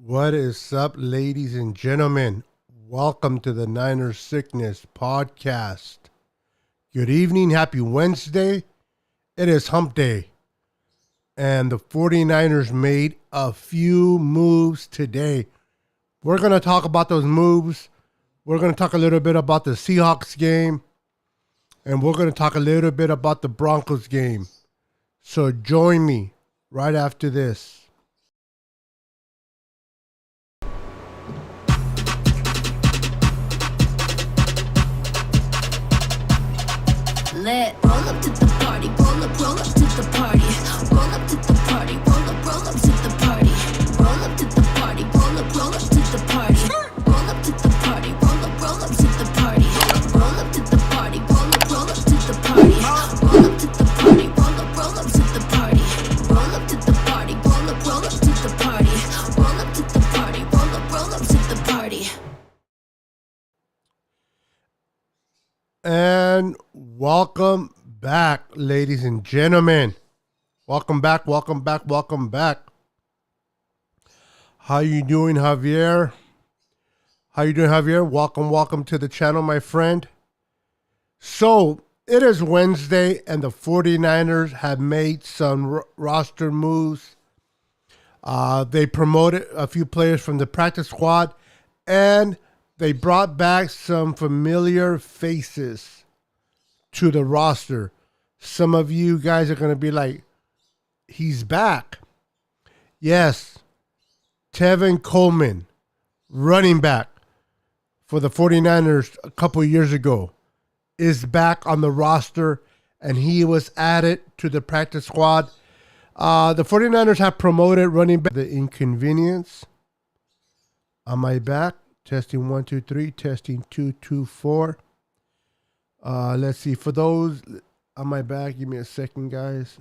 What is up, ladies and gentlemen? Welcome to the Niners Sickness Podcast. Good evening. Happy Wednesday. It is hump day. And the 49ers made a few moves today. We're going to talk about those moves. We're going to talk a little bit about the Seahawks game. And we're going to talk a little bit about the Broncos game. So join me right after this. Roll up to the party, roll up to the party, roll up to the party, roll up to the party, roll up to the party, roll up to the party, roll up to the party, roll up to the party, roll up to the party, roll up to the party, roll up to the party, roll up to the party, roll up to the party, roll up to the party, roll up to the party, roll up to the party. And welcome back, ladies and gentlemen. Welcome back. How you doing, Javier? Welcome to the channel, my friend. So, it is Wednesday, and the 49ers have made some roster moves. They promoted a few players from the practice squad, and they brought back some familiar faces to the roster. Some of you guys are going to be like, he's back. Yes, Tevin Coleman, running back for the 49ers a couple of years ago, is back on the roster, and he was added to the practice squad. The 49ers have promoted running back the inconvenience. On my back. Testing 1, 2, 3. Testing 2, 2, 4. Let's see. For those on my back, give me a second, guys.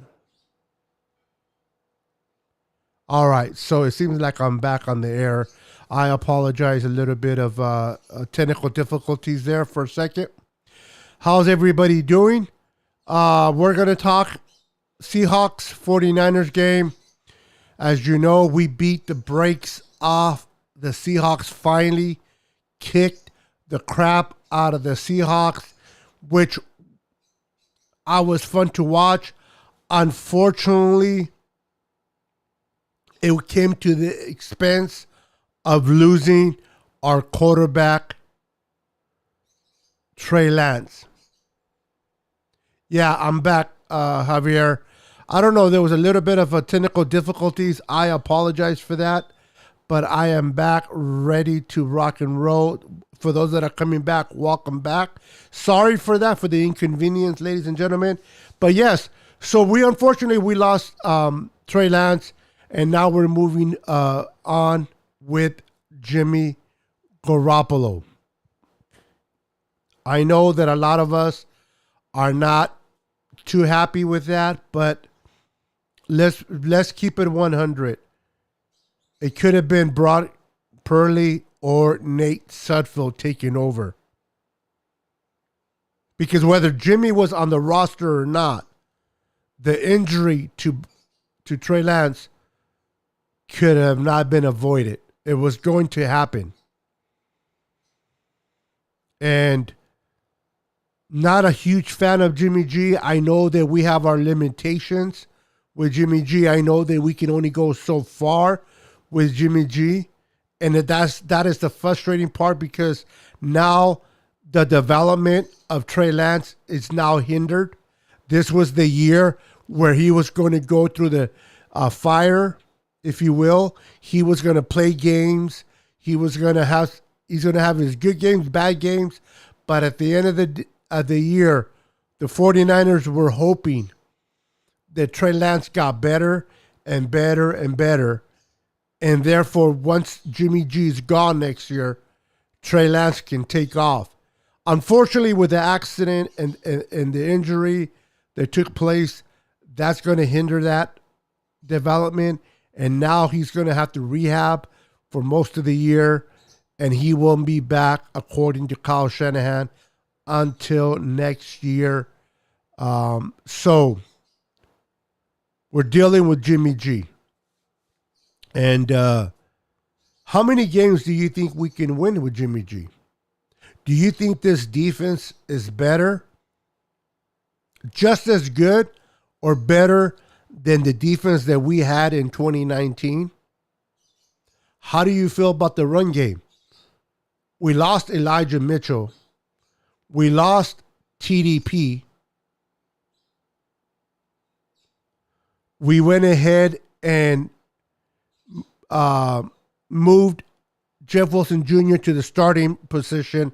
All right. So it seems like I'm back on the air. I apologize. A little bit of technical difficulties there for a second. How's everybody doing? We're going to talk Seahawks 49ers game. As you know, we beat the brakes off. The Seahawks finally kicked the crap out of the Seahawks, which I was fun to watch. Unfortunately, it came to the expense of losing our quarterback, Trey Lance. Yeah, I'm back, Javier. I don't know. There was a little bit of a technical difficulties. I apologize for that. But I am back, ready to rock and roll. For those that are coming back, welcome back. Sorry for that, for the inconvenience, ladies and gentlemen. But yes, so we lost Trey Lance, and now we're moving on with Jimmy Garoppolo. I know that a lot of us are not too happy with that, but let's keep it 100. It could have been Brock Purley or Nate Sudfeld taking over. Because whether Jimmy was on the roster or not, the injury to Trey Lance could have not been avoided. It was going to happen. And not a huge fan of Jimmy G. I know that we have our limitations with Jimmy G. I know that we can only go so far with Jimmy G, and that is the frustrating part, because now the development of Trey Lance is now hindered. This was the year where he was going to go through the fire, if you will. He was going to play games. He's going to have his good games, bad games, but at the end of the year, the 49ers were hoping that Trey Lance got better and better and better. And therefore, once Jimmy G is gone next year, Trey Lance can take off. Unfortunately, with the accident and the injury that took place, that's going to hinder that development. And now he's going to have to rehab for most of the year. And he won't be back, according to Kyle Shanahan, until next year. So we're dealing with Jimmy G. And How many games do you think we can win with Jimmy G? Do you think this defense is better, just as good, or better than the defense that we had in 2019? How do you feel about the run game? We lost Elijah Mitchell. We lost TDP. We went ahead and moved Jeff Wilson Jr. to the starting position.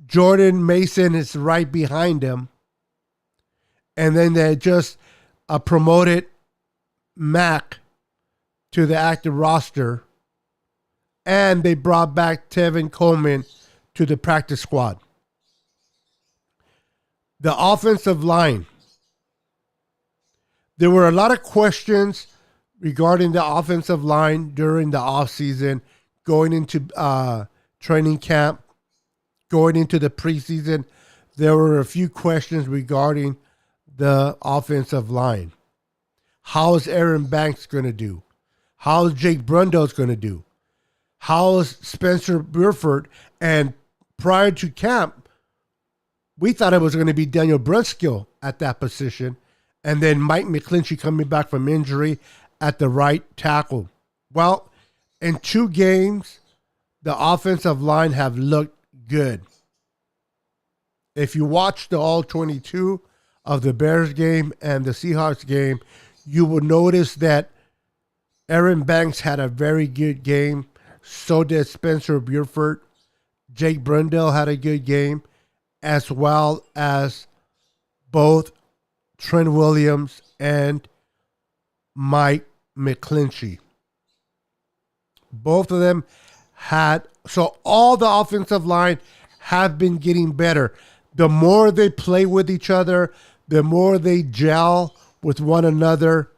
Jordan Mason is right behind him. And then they just promoted Mac to the active roster. And they brought back Tevin Coleman to the practice squad. The offensive line. There were a lot of questions regarding the offensive line during the offseason, going into training camp, going into the preseason. There were a few questions regarding the offensive line. How is Aaron Banks going to do? How is Jake Brundle going to do? How is Spencer Burford? And prior to camp, we thought it was going to be Daniel Brunskill at that position. And then Mike McClinchy coming back from injury at the right tackle. Well, in 2 games, the offensive line have looked good. If you watch the all 22 of the Bears game and the Seahawks game, you will notice that Aaron Banks had a very good game. So did Spencer Burford. Jake Brundle had a good game, as well as both Trent Williams and Mike McClinchy. Both of them had, so all the offensive line have been getting better. The more they play with each other, the more they gel with one another,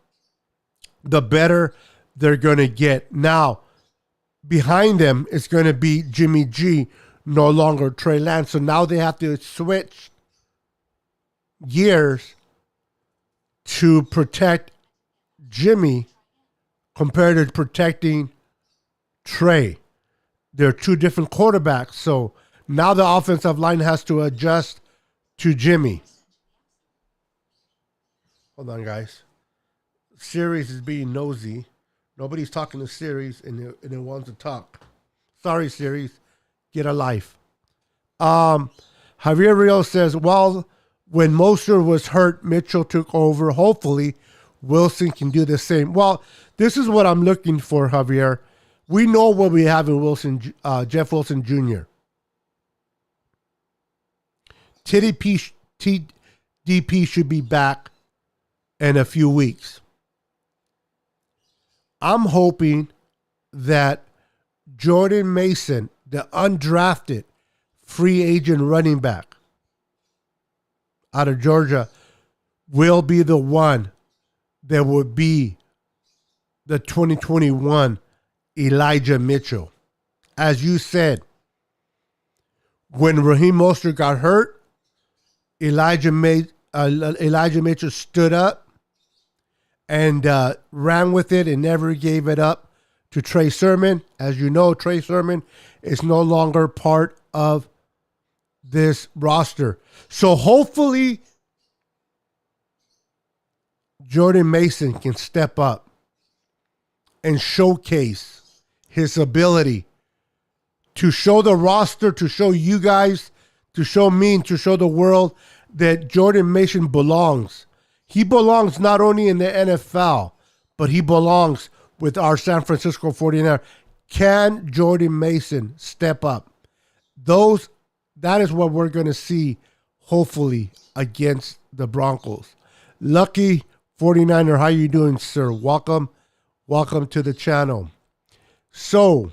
the better they're going to get. Now, behind them is going to be Jimmy G, no longer Trey Lance. So now they have to switch gears to protect Jimmy compared to protecting Trey. They're 2 different quarterbacks. So now the offensive line has to adjust to Jimmy. Hold on, guys. Sirius is being nosy. Nobody's talking to Sirius, and it wants to talk. Sorry, Sirius. Get a life. Javier Rios says, well, when Mostert was hurt, Mitchell took over. Hopefully, Wilson can do the same. Well, this is what I'm looking for, Javier. We know what we have in Wilson, Jeff Wilson Jr. TDP should be back in a few weeks. I'm hoping that Jordan Mason, the undrafted free agent running back out of Georgia, will be the one that would be the 2021 Elijah Mitchell. As you said, when Raheem Mostert got hurt, Elijah Mitchell stood up and ran with it and never gave it up to Trey Sermon. As you know, Trey Sermon is no longer part of this roster. So hopefully Jordan Mason can step up and showcase his ability to show the roster, to show you guys, to show me, and to show the world that Jordan Mason belongs. He belongs not only in the NFL, but he belongs with our San Francisco 49ers. Can Jordan Mason step up? That is what we're going to see, hopefully, against the Broncos. Lucky 49er, how you doing, sir? Welcome to the channel. So,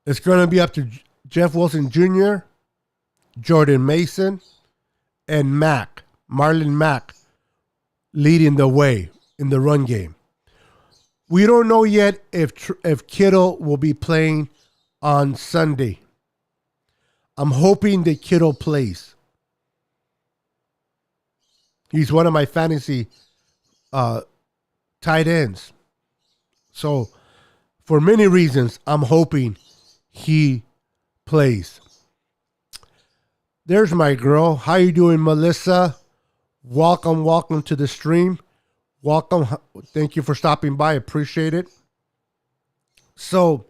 it's going to be up to Jeff Wilson Jr., Jordan Mason, and Marlon Mack, leading the way in the run game. We don't know yet if Kittle will be playing on Sunday. I'm hoping that Kittle plays. He's one of my fantasy tight ends. So for many reasons, I'm hoping he plays. There's my girl. How you doing, Melissa? Welcome to the stream. Welcome. Thank you for stopping by. Appreciate it. So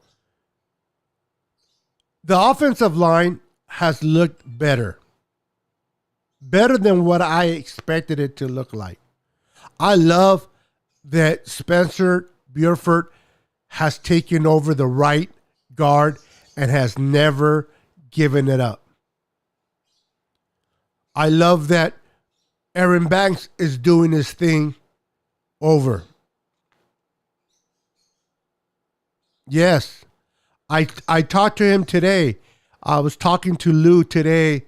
the offensive line has looked better. Better than what I expected it to look like. I love that Spencer Burford has taken over the right guard and has never given it up. I love that Aaron Banks is doing his thing over. Yes, I talked to him today. I was talking to Lou today.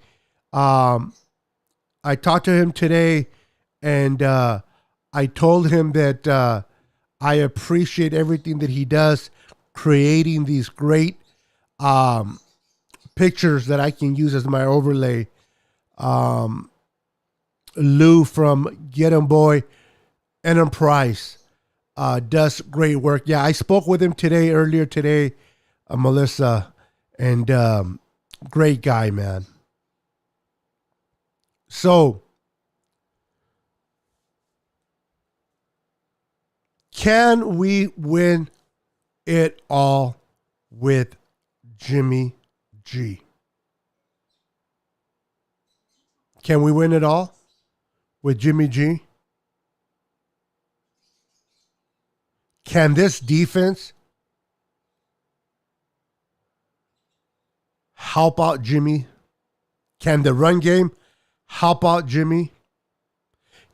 I talked to him today, and I told him that I appreciate everything that he does, creating these great pictures that I can use as my overlay. Lou from Get 'em Boy Enterprise does great work. Yeah, I spoke with him earlier today, Melissa, and great guy, man. So, can we win it all with Jimmy G? Can we win it all with Jimmy G? Can this defense help out Jimmy? Can the run game help out Jimmy?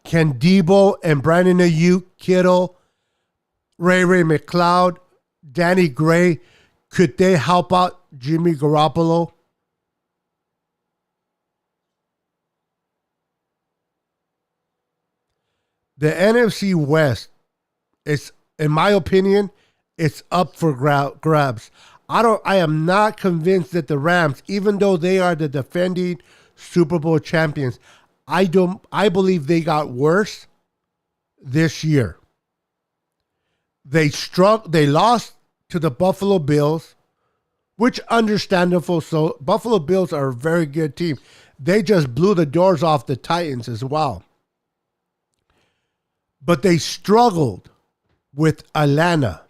Can Debo and Brandon Ayuk, Kittle, Ray McLeod, Danny Gray, could they help out Jimmy Garoppolo? The NFC West is, in my opinion, it's up for grabs. I am not convinced that the Rams, even though they are the defending Super Bowl champions, I believe they got worse this year. They lost to the Buffalo Bills, which understandable. So Buffalo Bills are a very good team. They just blew the doors off the Titans as well. But they struggled with Atlanta.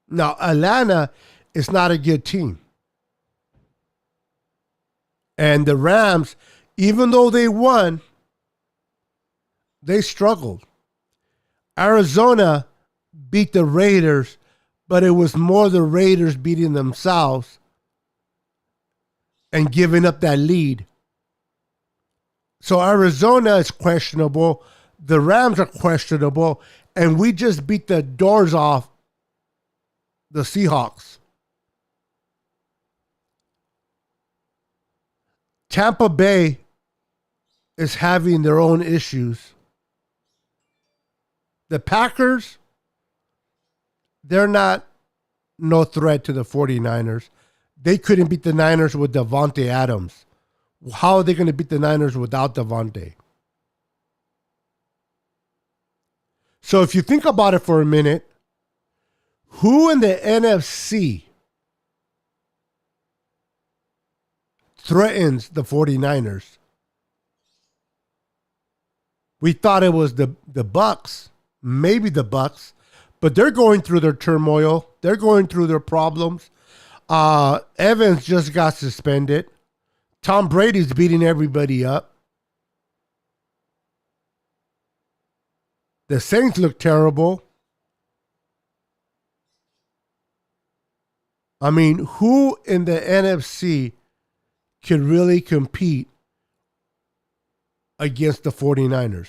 Now, Atlanta is not a good team. And the Rams, even though they won, they struggled. Arizona beat the Raiders, but it was more the Raiders beating themselves and giving up that lead. So Arizona is questionable. The Rams are questionable. And we just beat the doors off the Seahawks. Tampa Bay is having their own issues. The Packers, they're not no threat to the 49ers. They couldn't beat the Niners with Davante Adams. How are they going to beat the Niners without Davante? So if you think about it for a minute, who in the NFC threatens the 49ers? We thought it was the Bucks, maybe the Bucks, but they're going through their turmoil. They're going through their problems. Evans just got suspended. Tom Brady's beating everybody up. The Saints look terrible. I mean, who in the NFC could really compete against the 49ers?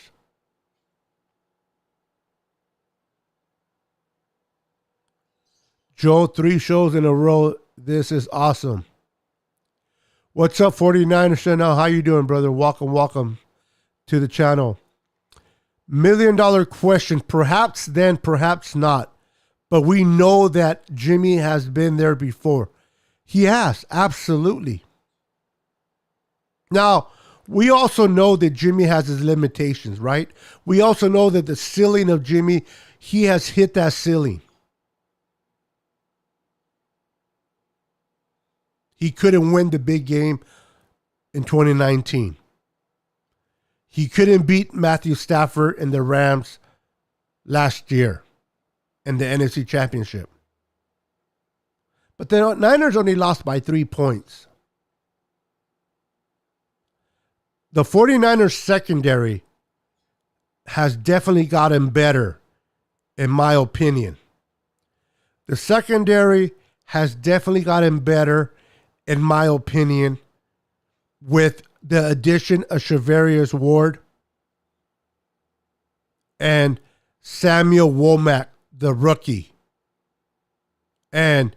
Joe, 3 shows in a row. This is awesome. What's up, 49ers Chanel? How you doing, brother? Welcome to the channel. $1 million question. Perhaps then, perhaps not. But we know that Jimmy has been there before. He has, absolutely. Now, we also know that Jimmy has his limitations, right? We also know that the ceiling of Jimmy, he has hit that ceiling. He couldn't win the big game in 2019. He couldn't beat Matthew Stafford and the Rams last year in the NFC Championship. But the Niners only lost by 3 points. The 49ers secondary has definitely gotten better, in my opinion. The secondary has definitely gotten better, in my opinion, with the addition of Charvarius Ward and Samuel Womack, the rookie. And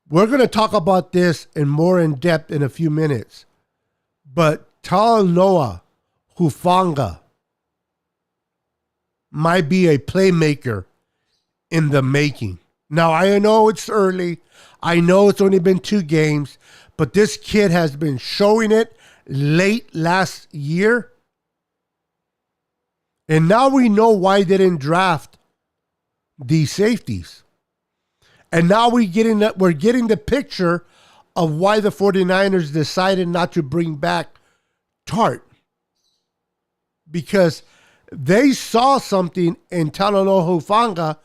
we're going to talk about this in more in depth in a few minutes. But Talanoa Hufanga might be a playmaker in the making. Now, I know it's early. I know it's only been 2 games. But this kid has been showing it late last year. And now we know why they didn't draft these safeties. And now we're getting the picture of why the 49ers decided not to bring back Tart. Because they saw something in Talanoa Hufanga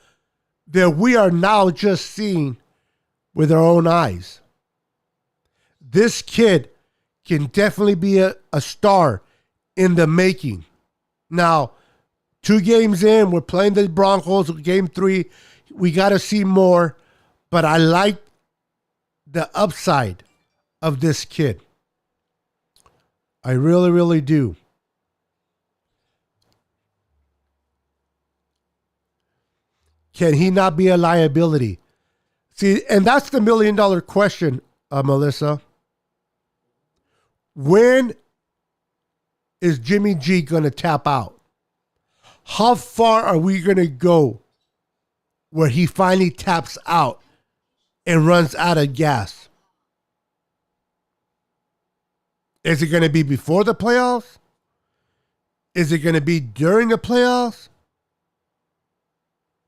that we are now just seeing with our own eyes. This kid can definitely be a star in the making. Now, 2 games in, we're playing the Broncos. Game 3, we got to see more. But I like the upside of this kid. I really, really do. Can he not be a liability? See, and that's the $1 million question, Melissa. When is Jimmy G going to tap out? How far are we going to go where he finally taps out and runs out of gas? Is it going to be before the playoffs? Is it going to be during the playoffs?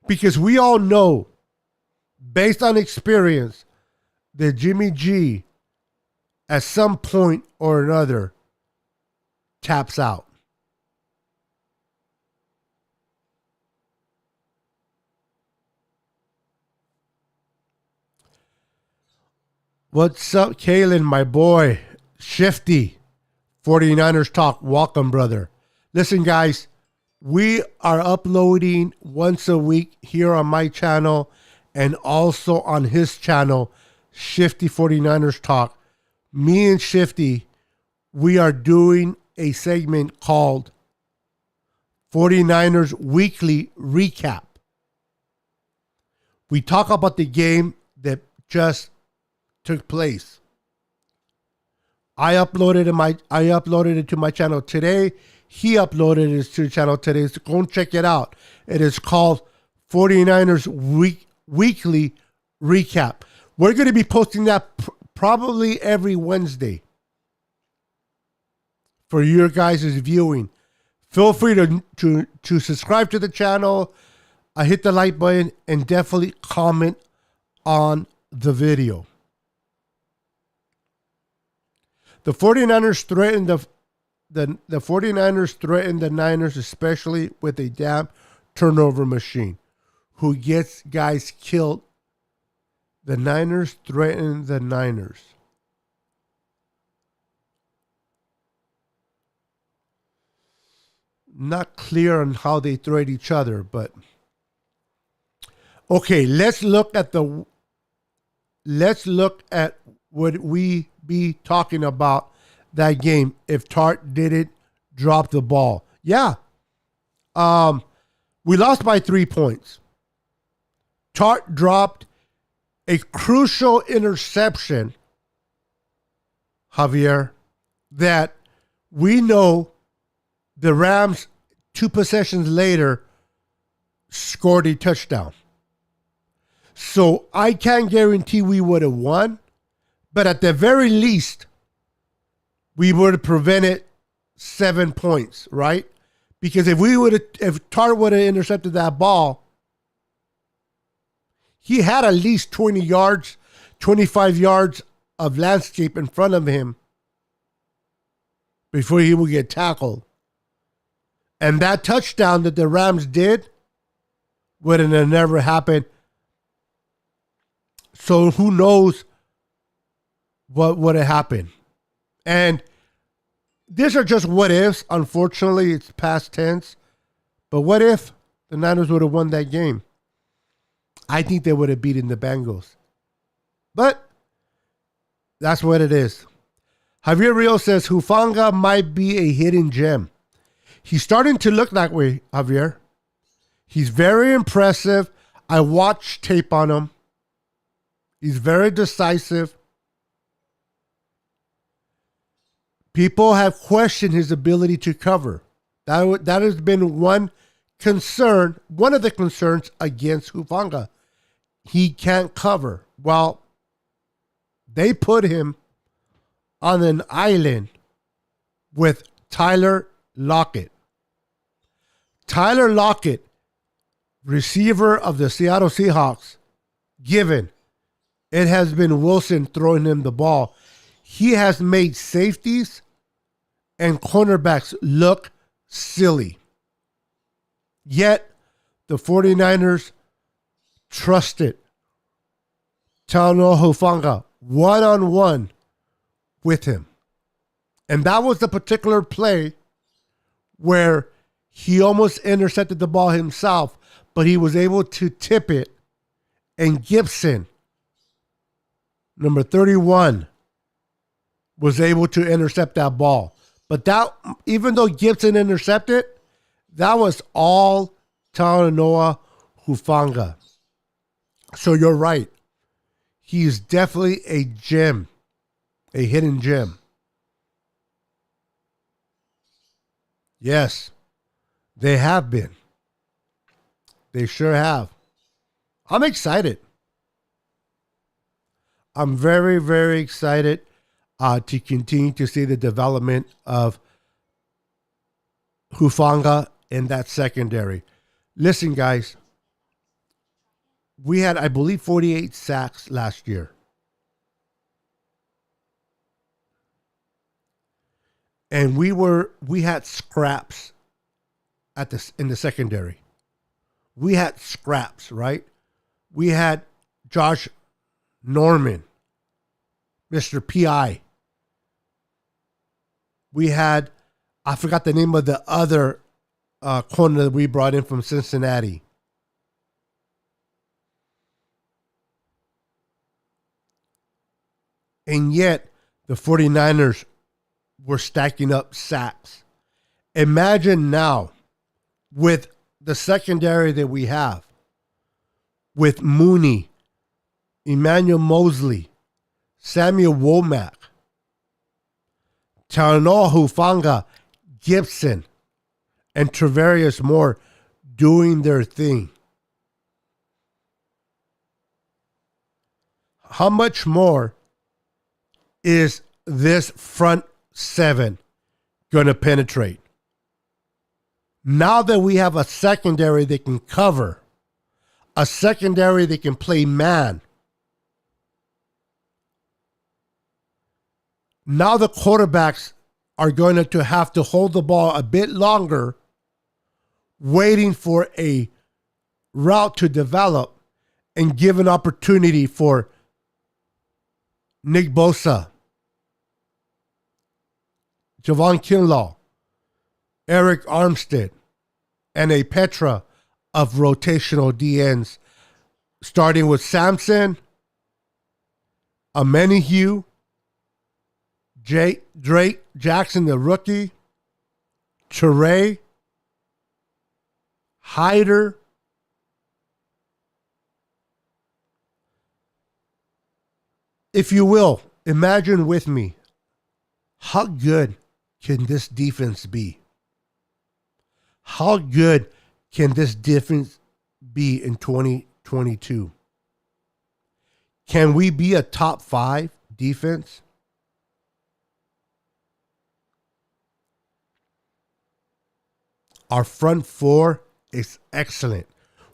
Because we all know, based on experience, that Jimmy G, at some point or another, taps out. What's up, Kalen, my boy? Shifty, 49ers Talk. Welcome, brother. Listen, guys, we are uploading once a week here on my channel and also on his channel, Shifty 49ers Talk. Me and Shifty, we are doing a segment called 49ers Weekly Recap. We talk about the game that just took place. I uploaded it to my channel today. He uploaded it to the channel today. So go and check it out. It is called 49ers Weekly Recap. We're going to be posting that probably every Wednesday for your guys' viewing. Feel free to subscribe to the channel, hit the like button, and definitely comment on the video. The 49ers threatened the 49ers threatened the Niners, especially with a damn turnover machine who gets guys killed. The Niners threatened the Niners. Not clear on how they threat each other, but okay, let's look at what we be talking about that game if Tart didn't drop the ball. Yeah. We lost by 3 points. Tart dropped a crucial interception, Javier, that we know the Rams 2 possessions later scored a touchdown. So I can't guarantee we would have won, but at the very least, we would have prevented 7 points, right? Because if Tart would have intercepted that ball, he had at least 20 yards, 25 yards of landscape in front of him before he would get tackled. And that touchdown that the Rams did wouldn't have never happened. So who knows what would have happened. And these are just what ifs. Unfortunately, it's past tense. But what if the Niners would have won that game? I think they would have beaten the Bengals. But that's what it is. Javier Rio says Hufanga might be a hidden gem. He's starting to look that way, Javier. He's very impressive. I watched tape on him. He's very decisive. People have questioned his ability to cover. That has been one concern, one of the concerns against Hufanga. He can't cover. Well, they put him on an island with Tyler Lockett. Tyler Lockett, receiver of the Seattle Seahawks, given it has been Wilson throwing him the ball. He has made safeties and cornerbacks look silly. Yet, the 49ers trusted Talanoa Hufanga one-on-one with him. And that was the particular play where he almost intercepted the ball himself, but he was able to tip it. And Gibson, number 31, was able to intercept that ball. But that, even though Gibson intercepted, that was all Talanoa Hufanga. So you're right. He's definitely a gem, a hidden gem. Yes, they have been. They sure have. I'm excited. I'm very, very excited to continue to see the development of Hufanga in that secondary. Listen, guys, we had, I believe, 48 sacks last year. And we had scraps in the secondary. We had scraps, right? We had Josh Norman, Mr. P.I. We had, I forgot the name of the other corner that we brought in from Cincinnati. And yet, the 49ers were stacking up sacks. Imagine now, with the secondary that we have, with Mooney, Emmanuel Mosley, Samuel Womack, Talanoa Hufanga, Gibson, and Travarius Moore doing their thing. How much more is this front seven going to penetrate? Now that we have a secondary that can cover, a secondary that can play man, now the quarterbacks are going to have to hold the ball a bit longer, waiting for a route to develop and give an opportunity for Nick Bosa, Javon Kinlaw, Eric Armstead, and a Petra of rotational DNs, starting with Sampson, Amenihue, Drake Jackson, the rookie, Teray, Hyder, if you will, imagine with me, how good can this defense be? How good can this defense be in 2022? Can we be a top 5 defense? Our front four is excellent.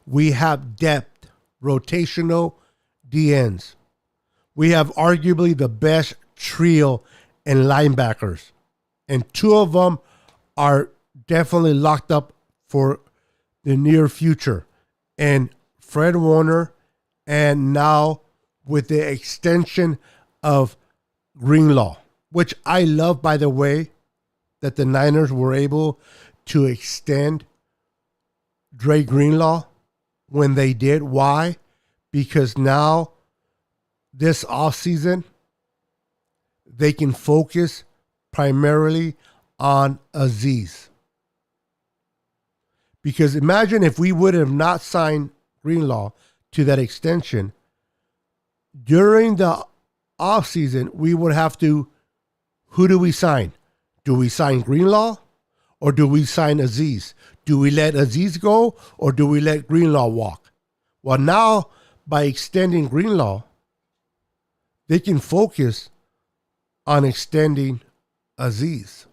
We have depth, rotational DNs. We have arguably the best trio in linebackers. And two of them are definitely locked up for the near future. And Fred Warner, and now with the extension of Greenlaw, which I love, by the way, that the Niners were able to extend Dre Greenlaw when they did. Why? Because now this offseason, they can focus primarily on Aziz. Because imagine if we would have not signed Greenlaw to that extension, during the offseason, we would have to, who do we sign? Do we sign Greenlaw or do we sign Aziz? Do we let Aziz go or do we let Greenlaw walk? Well, now by extending Greenlaw, they can focus on extending Aziz.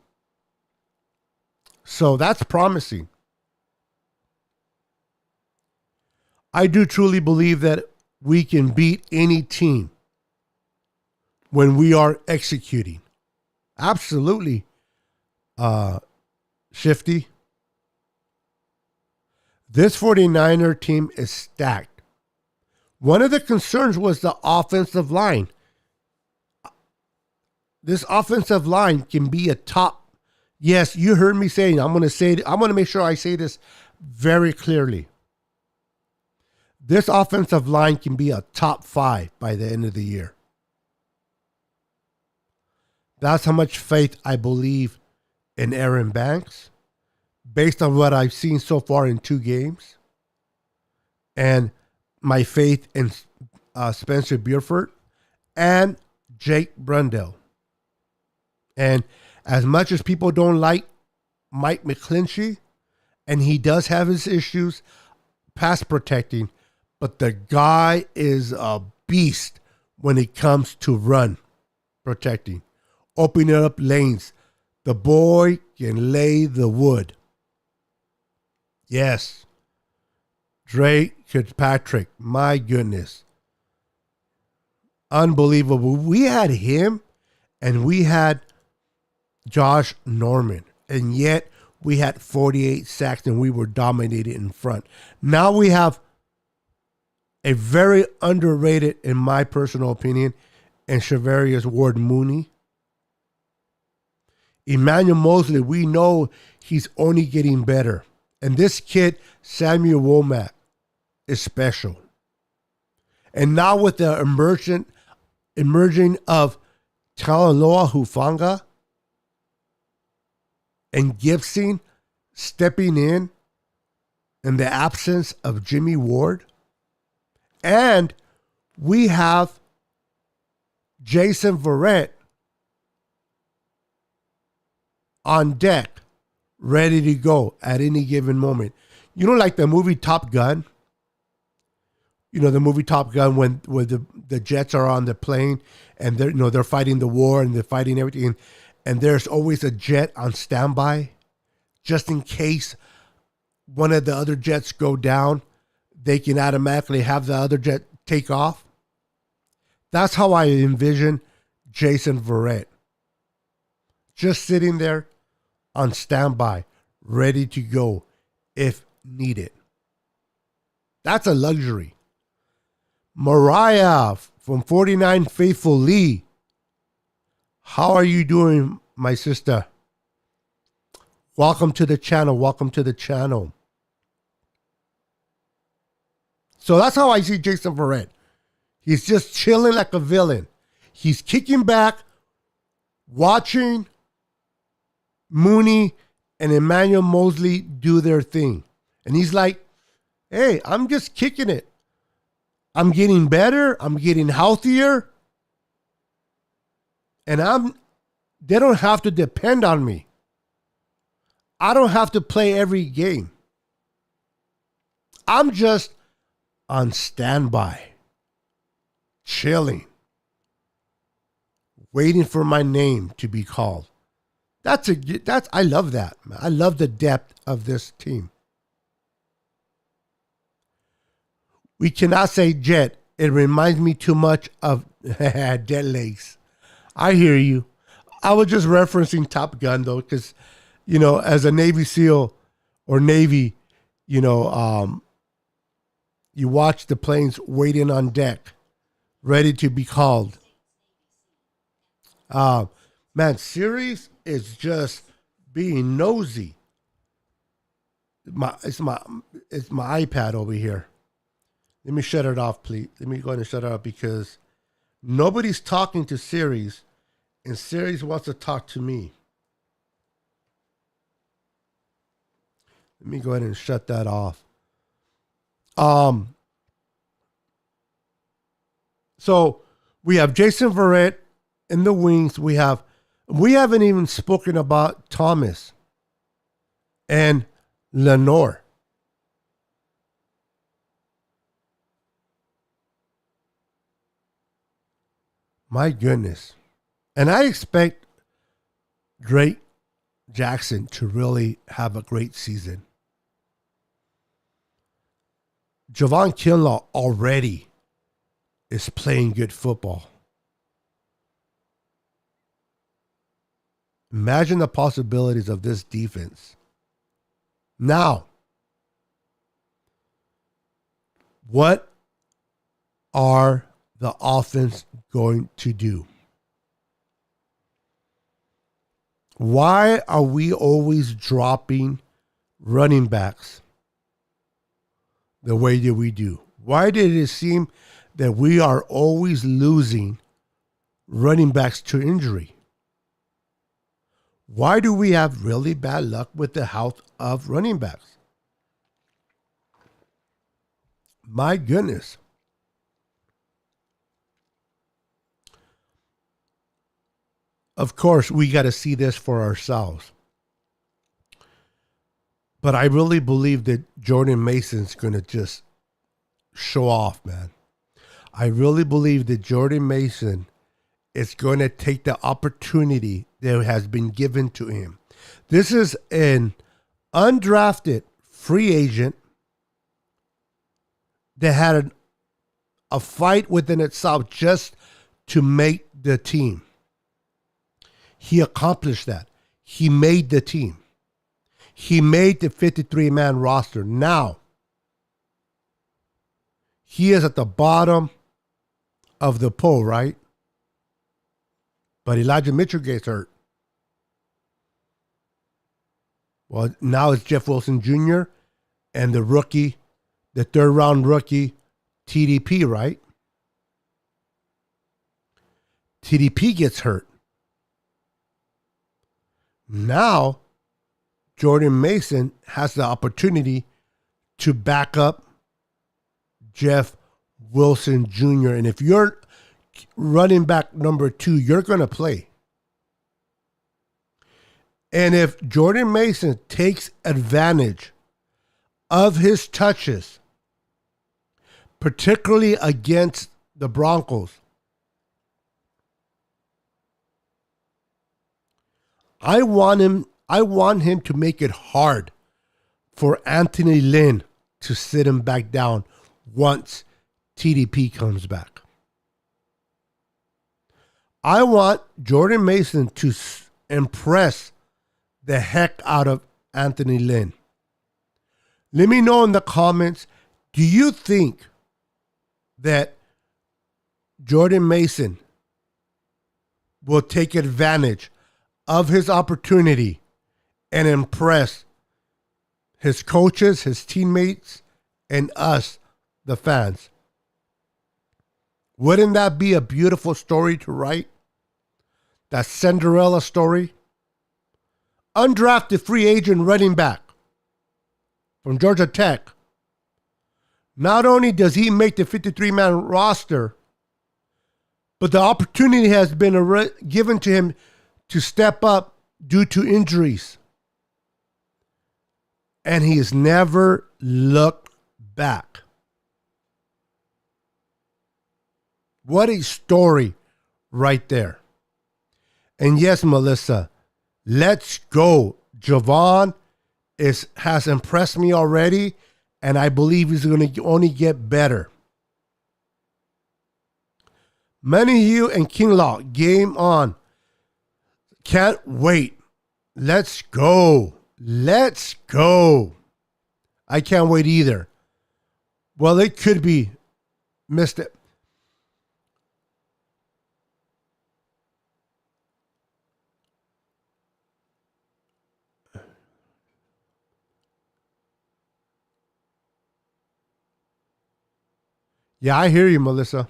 So that's promising. I do truly believe that we can beat any team when we are executing. Absolutely, Shifty. This 49er team is stacked. One of the concerns was the offensive line. This offensive line can be a top. Yes, you heard me saying. I'm going to make sure I say this very clearly. This offensive line can be a top 5 by the end of the year. That's how much faith I believe in Aaron Banks, based on what I've seen so far in 2 games, and my faith in Spencer Burford and Jake Brundle. And as much as people don't like Mike McClinchy, and he does have his issues pass protecting, but the guy is a beast when it comes to run protecting, opening up lanes. The boy can lay the wood. Yes. Drake Kirkpatrick, my goodness. Unbelievable. We had him and we had Josh Norman, and yet we had 48 sacks and we were dominated in front. Now we have a very underrated, in my personal opinion, and Shavarius Ward-Mooney. Emmanuel Mosley, we know he's only getting better. And this kid, Samuel Womack, is special. And now with the emerging of Talanoa Hufanga and Gibson stepping in the absence of Jimmy Ward, and we have Jason Verrett on deck, ready to go at any given moment. You know, like the movie Top Gun? You know, the movie Top Gun when the jets are on the plane and they're fighting the war and they're fighting everything, and there's always a jet on standby just in case one of the other jets go down. They can automatically have the other jet take off. That's how I envision Jason Verrett. Just sitting there on standby, ready to go if needed. That's a luxury. Mariah from 49 Faithful Lee. How are you doing, my sister? Welcome to the channel. Welcome to the channel. So that's how I see Jason Verrett. He's just chilling like a villain. He's kicking back, watching Mooney and Emmanuel Mosley do their thing. And he's like, hey, I'm just kicking it. I'm getting better. I'm getting healthier. And they don't have to depend on me. I don't have to play every game. I'm just on standby, chilling, waiting for my name to be called. That's I love that. Man. I love the depth of this team. We cannot say Jet. It reminds me too much of Dead Legs. I hear you. I was just referencing Top Gun though, because as a Navy SEAL or Navy, you watch the planes waiting on deck, ready to be called. Man, Sirius is just being nosy. It's my iPad over here. Let me shut it off, please. Let me go ahead and shut it off because nobody's talking to Sirius, and Sirius wants to talk to me. Let me go ahead and shut that off. So we have Jason Verrett in the wings. We haven't even spoken about Thomas and Lenore. My goodness. And I expect Drake Jackson to really have a great season. Javon Kinlaw already is playing good football. Imagine the possibilities of this defense. Now, what are the offense going to do? Why are we always dropping running backs the way that we do? Why did it seem that we are always losing running backs to injury? Why do we have really bad luck with the health of running backs? My goodness. Of course, we got to see this for ourselves. But I really believe that Jordan Mason's going to just show off, man. I really believe that Jordan Mason is going to take the opportunity that has been given to him. This is an undrafted free agent that had a fight within itself just to make the team. He accomplished that. He made the team. He made the 53-man roster. Now, he is at the bottom of the poll, right? But Elijah Mitchell gets hurt. Well, now it's Jeff Wilson Jr. and the rookie, the third-round rookie, TDP, right? TDP gets hurt. Now, Jordan Mason has the opportunity to back up Jeff Wilson Jr. And if you're running back number 2, you're going to play. And if Jordan Mason takes advantage of his touches, particularly against the Broncos, I want him to make it hard for Anthony Lynn to sit him back down once TDP comes back. I want Jordan Mason to impress the heck out of Anthony Lynn. Let me know in the comments, do you think that Jordan Mason will take advantage of his opportunity and impress his coaches, his teammates, and us, the fans? Wouldn't that be a beautiful story to write? That Cinderella story? Undrafted free agent running back from Georgia Tech. Not only does he make the 53-man roster, but the opportunity has been given to him to step up due to injuries. And he has never looked back. What a story right there. And yes, Melissa, Let's go. Javon has impressed me already, and I believe he's going to only get better. Menahue and Kinlaw, game on. Can't wait. Let's go. Let's go. I can't wait either. Well, it could be. Missed it. Yeah, I hear you, Melissa.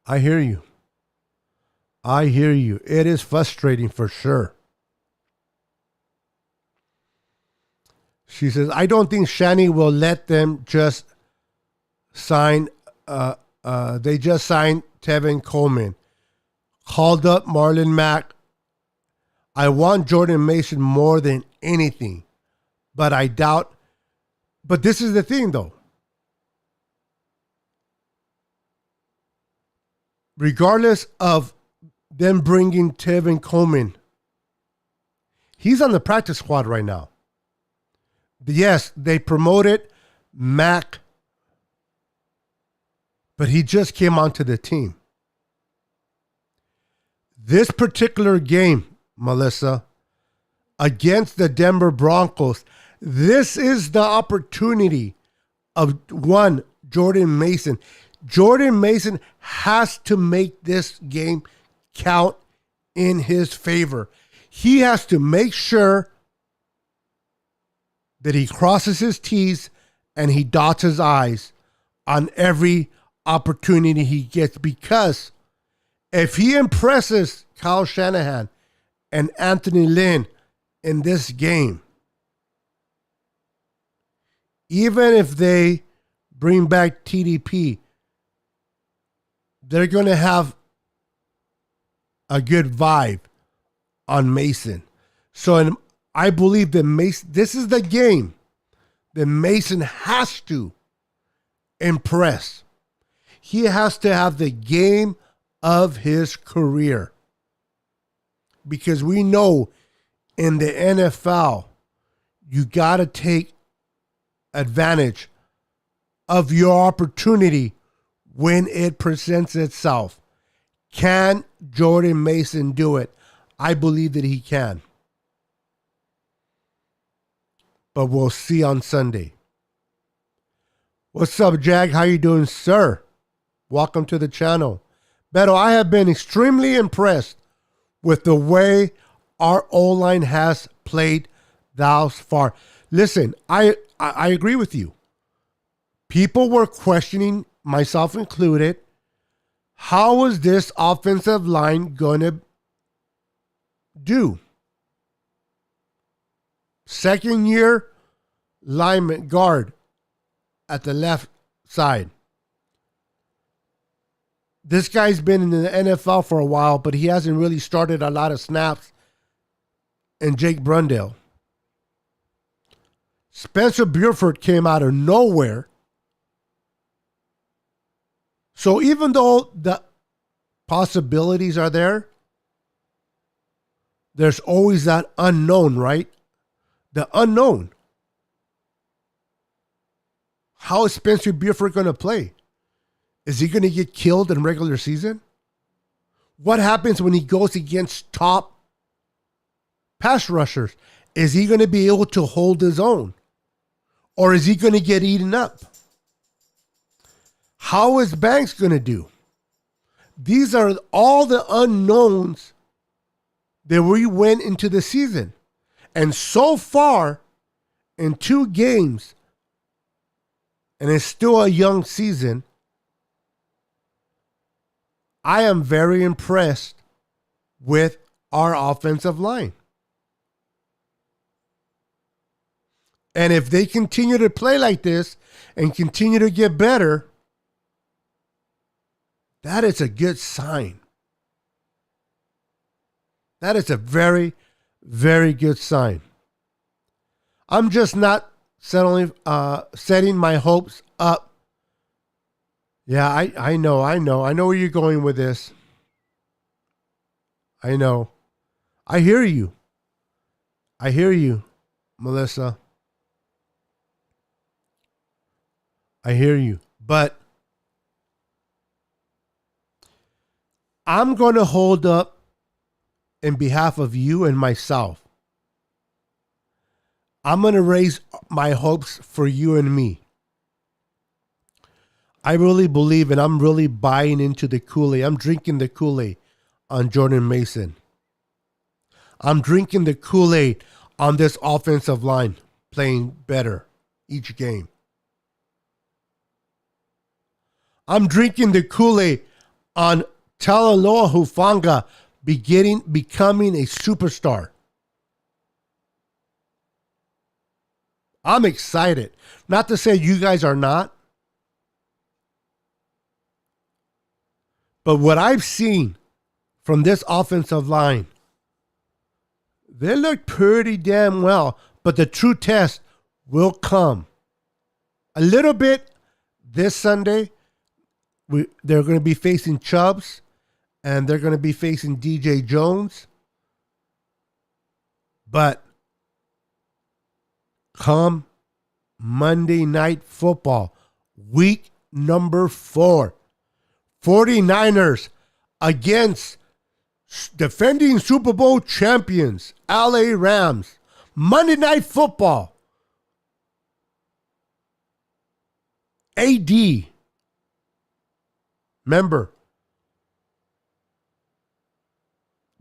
I hear you. I hear you. It is frustrating for sure. She says, I don't think Shani will let them just sign. They just signed Tevin Coleman. Called up Marlon Mack. I want Jordan Mason more than anything. But I doubt. But this is the thing, though. Regardless of them bringing Tevin Coleman, he's on the practice squad right now. Yes, they promoted Mac, but he just came onto the team. This particular game, Melissa, against the Denver Broncos, this is the opportunity of one, Jordan Mason. Jordan Mason has to make this game count in his favor. He has to make sure that he crosses his T's and he dots his I's on every opportunity he gets, because if he impresses Kyle Shanahan and Anthony Lynn in this game, even if they bring back TDP, they're going to have a good vibe on Mason. So I believe that Mason, this is the game that Mason has to impress. He has to have the game of his career. Because we know in the NFL, you got to take advantage of your opportunity when it presents itself. Can Jordan Mason do it? I believe that he can. But we'll see on Sunday. What's up, Jag? How you doing, sir? Welcome to the channel. Beto, I have been extremely impressed with the way our O-line has played thus far. Listen, I agree with you. People were questioning, myself included, how was this offensive line going to do? Second year lineman guard at the left side. This guy's been in the NFL for a while, but he hasn't really started a lot of snaps. And Jake Brundle. Spencer Burford came out of nowhere. So even though the possibilities are there, there's always that unknown, right? The unknown. How is Spencer Burford going to play? Is he going to get killed in regular season? What happens when he goes against top pass rushers? Is he going to be able to hold his own? Or is he going to get eaten up? How is Banks going to do? These are all the unknowns that we went into the season. And so far, in 2 games, and it's still a young season, I am very impressed with our offensive line. And if they continue to play like this and continue to get better, that is a good sign. That is a very, very good sign. I'm just not setting my hopes up. Yeah, I know where you're going with this. I know. I hear you. I hear you, Melissa. I hear you. But I'm going to hold up in behalf of you and myself. I'm going to raise my hopes for you and me. I really believe and I'm really buying into the Kool-Aid. I'm drinking the Kool-Aid on Jordan Mason. I'm drinking the Kool-Aid on this offensive line playing better each game. I'm drinking the Kool-Aid on Talanoa Hufanga becoming a superstar. I'm excited. Not to say you guys are not. But what I've seen from this offensive line, they look pretty damn well. But the true test will come. A little bit this Sunday. They're going to be facing Chubbs. And they're going to be facing DJ Jones. But come Monday Night Football, week number 4, 49ers against defending Super Bowl champions, LA Rams. Monday Night Football. AD. Remember,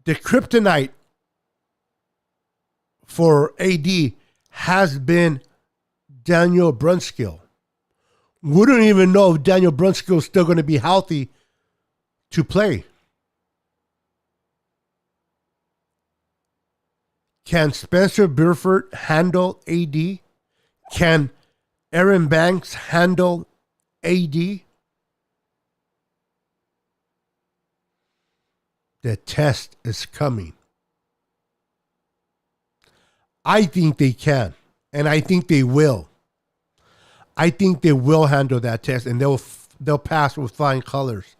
the kryptonite for AD has been Daniel Brunskill. We don't even know if Daniel Brunskill is still going to be healthy to play. Can Spencer Burford handle AD? Can Aaron Banks handle AD? The test is coming. I think they can, and I think they will. I think they will handle that test, and they'll pass with flying colors.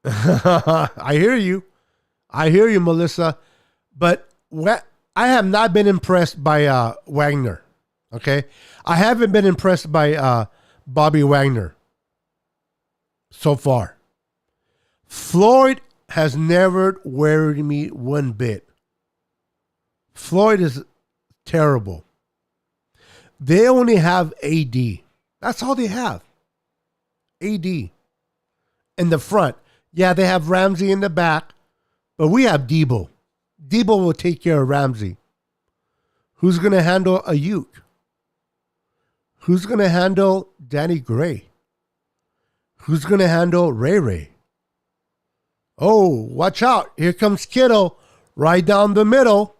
I hear you. I hear you, Melissa. But I have not been impressed by Wagner. Okay? I haven't been impressed by Bobby Wagner so far. Floyd has never worried me one bit. Floyd is terrible. They only have AD. That's all they have. AD. In the front. Yeah, they have Ramsey in the back, but we have Debo. Debo will take care of Ramsey. Who's going to handle Ayuk? Who's going to handle Danny Gray? Who's going to handle Ray Ray? Oh, watch out. Here comes Kittle right down the middle.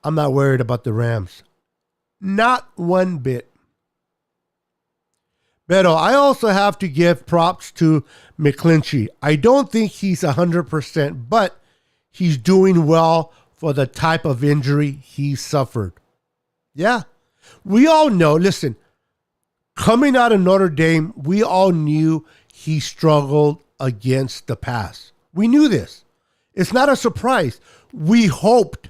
I'm not worried about the Rams. Not one bit. Beto, I also have to give props to McClinchy. I don't think he's 100%, but he's doing well for the type of injury he suffered. Yeah. We all know, listen, coming out of Notre Dame, we all knew he struggled against the pass. We knew this. It's not a surprise. We hoped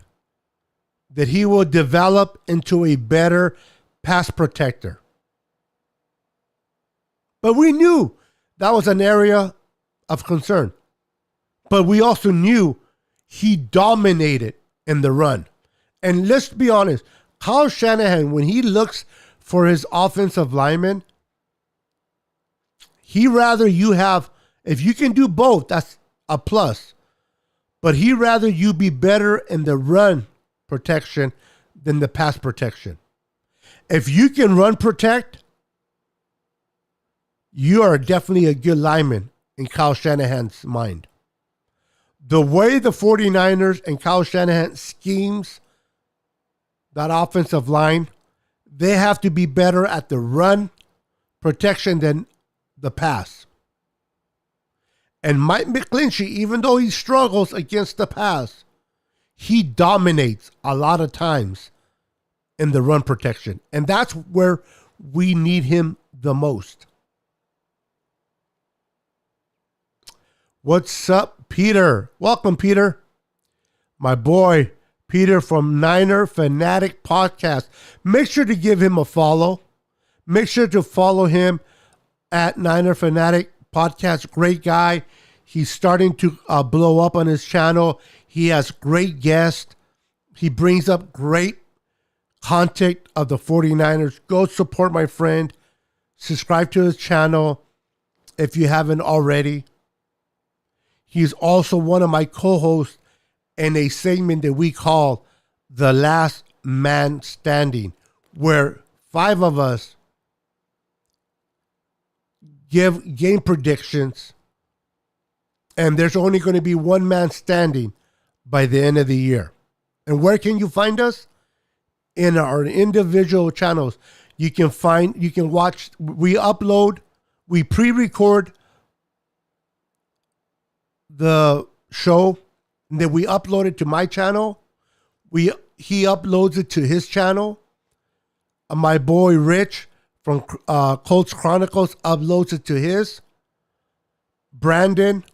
that he will develop into a better pass protector. But we knew that was an area of concern. But we also knew he dominated in the run. And let's be honest, Kyle Shanahan, when he looks for his offensive lineman, he rather you have, if you can do both, that's a plus. But he rather you be better in the run protection than the pass protection. If you can run protect, you are definitely a good lineman in Kyle Shanahan's mind. The way the 49ers and Kyle Shanahan schemes that offensive line, they have to be better at the run protection than the pass. And Mike McClinchy, even though he struggles against the pass, he dominates a lot of times in the run protection. And that's where we need him the most. What's up, Peter? Welcome, Peter. My boy, Peter from Niner Fanatic Podcast. Make sure to give him a follow. Make sure to follow him at Niner Fanatic Podcast. Great guy. He's starting to blow up on his channel. He has great guests. He brings up great content of the 49ers. Go support my friend. Subscribe to his channel if you haven't already. He's also one of my co-hosts in a segment that we call The Last Man Standing, where 5 of us give game predictions, and there's only going to be one man standing by the end of the year. And where can you find us? In our individual channels. You can watch, we pre-record the show, and then we upload it to my channel. He uploads it to his channel. My boy Rich from Colts Chronicles uploads it to his. Brandon,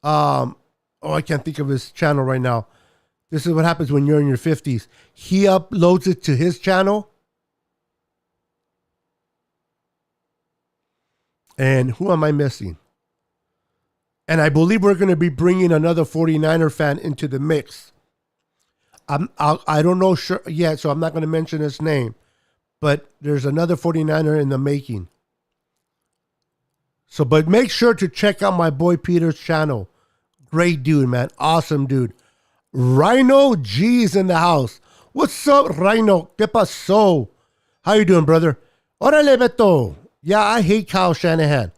I can't think of his channel right now. This is what happens when you're in your 50s. He uploads it to his channel. And who am I missing? And I believe we're going to be bringing another 49er fan into the mix. I don't know sure yet, so I'm not going to mention his name. But there's another 49er in the making. So, but make sure to check out my boy Peter's channel. Great dude, man. Awesome dude. Rhino G's in the house. What's up, Rhino? ¿Qué pasó? How you doing, brother? Órale, Beto. Yeah, I hate Kyle Shanahan.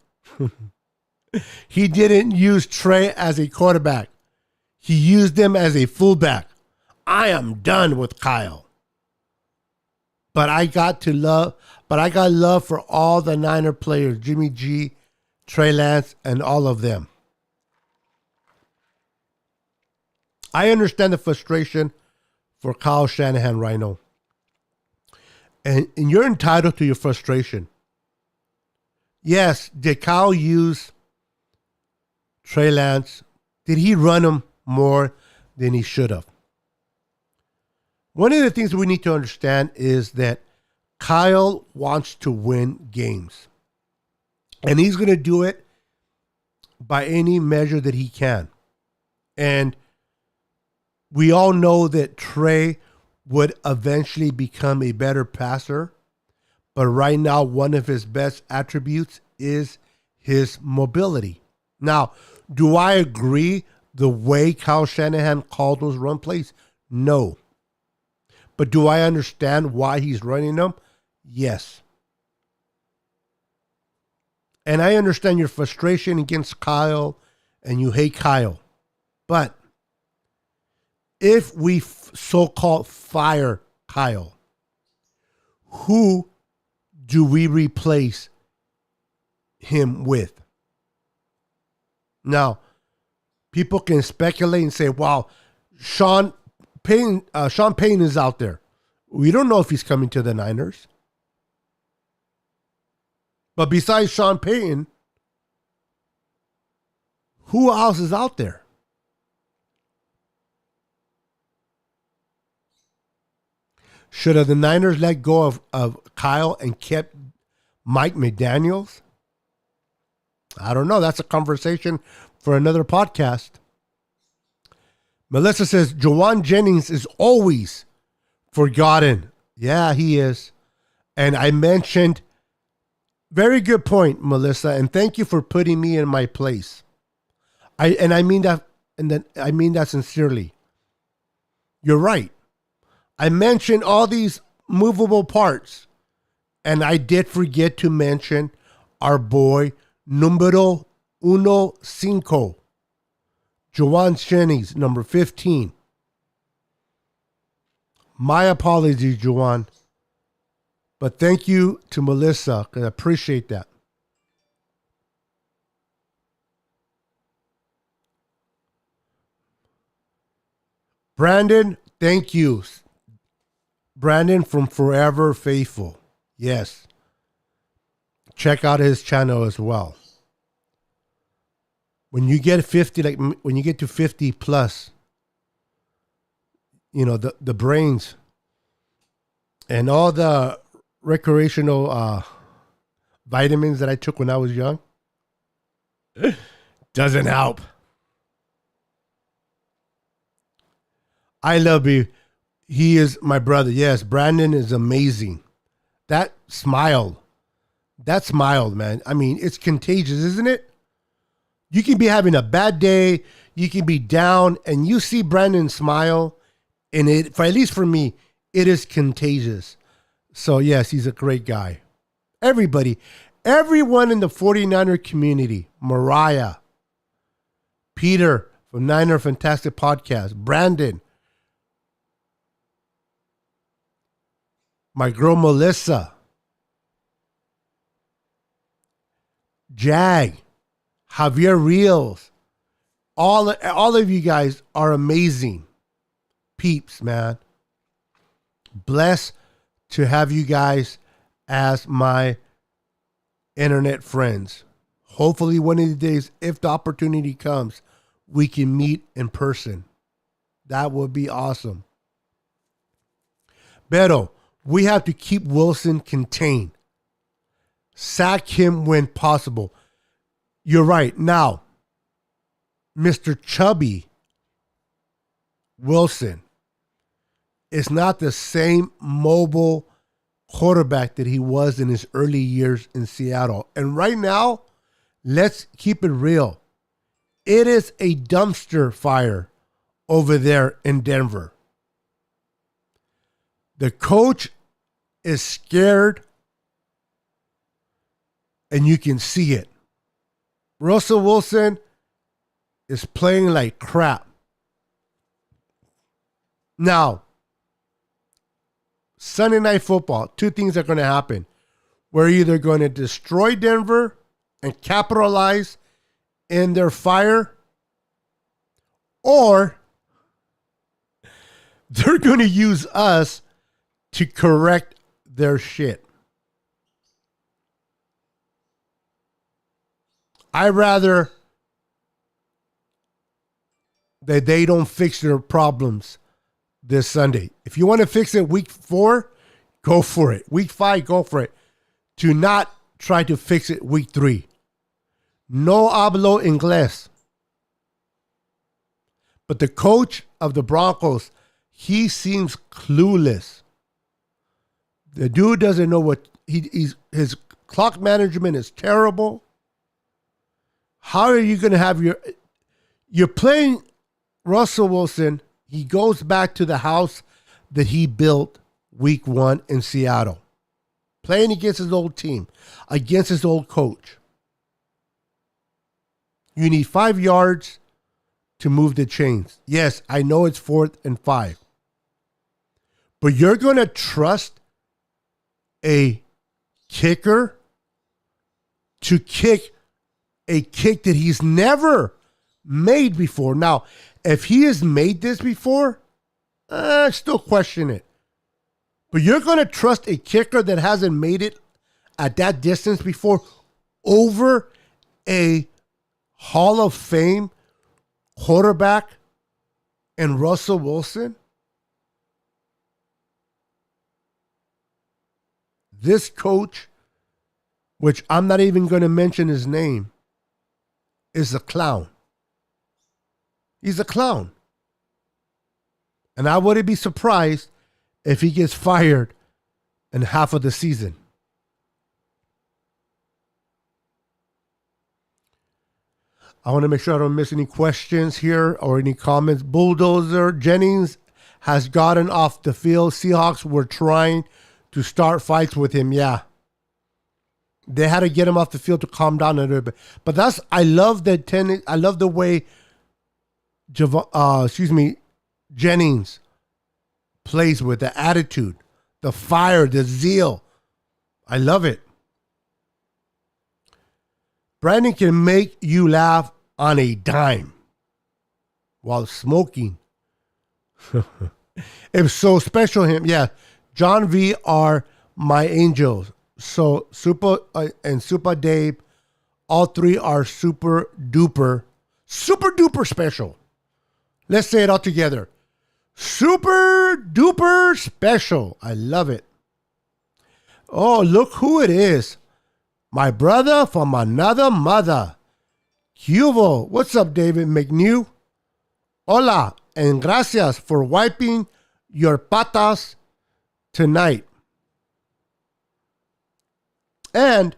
He didn't use Trey as a quarterback. He used him as a fullback. I am done with Kyle. But I got love for all the Niner players, Jimmy G, Trey Lance, and all of them. I understand the frustration for Kyle Shanahan, Rhino. And you're entitled to your frustration. Yes, did Kyle use Trey Lance? Did he run him more than he should have? One of the things we need to understand is that Kyle wants to win games. And he's going to do it by any measure that he can. And we all know that Trey would eventually become a better passer. But right now, one of his best attributes is his mobility. Now, do I agree the way Kyle Shanahan called those run plays? No. But do I understand why he's running them? Yes. And I understand your frustration against Kyle and you hate Kyle. But if we so-called fire Kyle, who do we replace him with? Now, people can speculate and say, wow, Sean Payton is out there. We don't know if he's coming to the Niners. But besides Sean Payton, who else is out there? Should have the Niners let go of Kyle and kept Mike McDaniels? I don't know. That's a conversation for another podcast. Melissa says, Jawan Jennings is always forgotten. Yeah, he is. And I mentioned, very good point, Melissa, and thank you for putting me in my place. I mean that sincerely. You're right. I mentioned all these movable parts, and I did forget to mention our boy Numero 15, Jawan Jennings, number 15. My apologies, Jawan. But thank you to Melissa, because I appreciate that. Brandon, thank you. Brandon from Forever Faithful. Yes. Check out his channel as well. When you get 50, like when you get to 50 plus, you know, the brains and all the recreational vitamins that I took when I was young doesn't help. I love you. He is my brother. Yes, Brandon is amazing. That smile, man. I mean, it's contagious, isn't it? You can be having a bad day, you can be down, and you see Brandon smile, and it, for at least for me, it is contagious. So yes, he's a great guy. Everybody, everyone in the 49er community, Mariah, Peter from Niner Fantastic Podcast, Brandon, my girl Melissa, Jag, Javier Reels, all of you guys are amazing peeps, man. Blessed to have you guys as my internet friends. Hopefully one of the days, if the opportunity comes, we can meet in person. That would be awesome. Pero we have to keep Wilson contained. Sack him when possible. You're right. Now, Mr. Chubby Wilson is not the same mobile quarterback that he was in his early years in Seattle. And right now, let's keep it real. It is a dumpster fire over there in Denver. The coach is scared, and you can see it. Russell Wilson is playing like crap. Now, Sunday Night Football, two things are going to happen. We're either going to destroy Denver and capitalize in their fire, or they're going to use us to correct their shit. I rather that they don't fix their problems this Sunday. If you want to fix it week 4, go for it. Week 5, go for it. Do not try to fix it week 3. No hablo inglés. But the coach of the Broncos, he seems clueless. The dude doesn't know what his clock management is terrible. How are you going to have you're playing Russell Wilson? He goes back to the house that he built week 1 in Seattle, playing against his old team, against his old coach. You need 5 yards to move the chains. Yes, I know it's 4th and 5. But you're going to trust a kicker to kick a kick that he's never made before. Now, if he has made this before, I still question it. But you're going to trust a kicker that hasn't made it at that distance before over a Hall of Fame quarterback and Russell Wilson? This coach, which I'm not even going to mention his name, is a clown. He's a clown. And I wouldn't be surprised if he gets fired in half of the season. I want to make sure I don't miss any questions here or any comments. Bulldozer Jennings has gotten off the field. Seahawks were trying to start fights with him. Yeah. They had to get him off the field to calm down a little bit. But I love the way Jennings plays with the attitude, the fire, the zeal. I love it. Brandon can make you laugh on a dime while smoking If so special him, yeah. John V are my angels. So Super and Super Dave, all three are super duper special. Let's say it all together. Super duper special. I love it. Oh, look who it is. My brother from another mother. Cuvo. What's up, David McNew? Hola, and gracias for wiping your patas tonight. And